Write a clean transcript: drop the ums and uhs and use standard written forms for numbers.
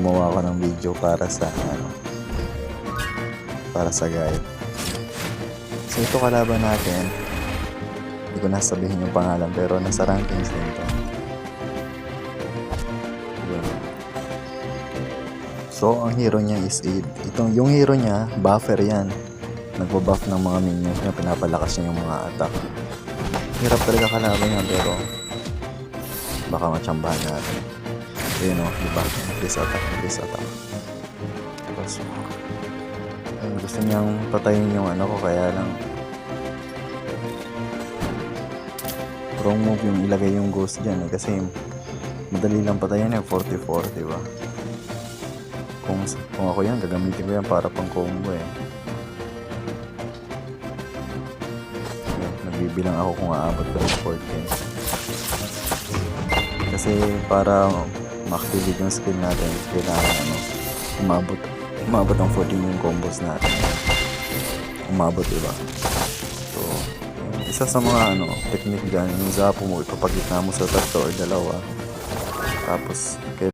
gumawa ako ng video para sa guide. So ito kalaban natin, hindi ko na sabihin yung pangalan pero nasa rankings din to. Yun. So ang hero niya is 8. Yung hero niya, buffer yan. Nagbabuff ng mga minions niya, pinapalakas niya yung mga attack. Hirap talaga kalaban niya pero baka matsambahan natin. Ayun o, diba? Increase attack. Tapos, gusto niyang patayin yung ko, kaya lang wrong move yung ilagay yung ghost dyan kasi madali lang patayin 44, diba? Kung ako yan, gagamitin ko yan para pang combo Nagbibilang ako kung aabot ko ng 14. Kasi para ma-activate yung skill natin, kailangan umabot ang 14 yung combos natin. Umabot, diba? So, isa sa mga technique dyan, yung zapo mo, ipapagitna mo sa tatlo or dalawa. Tapos,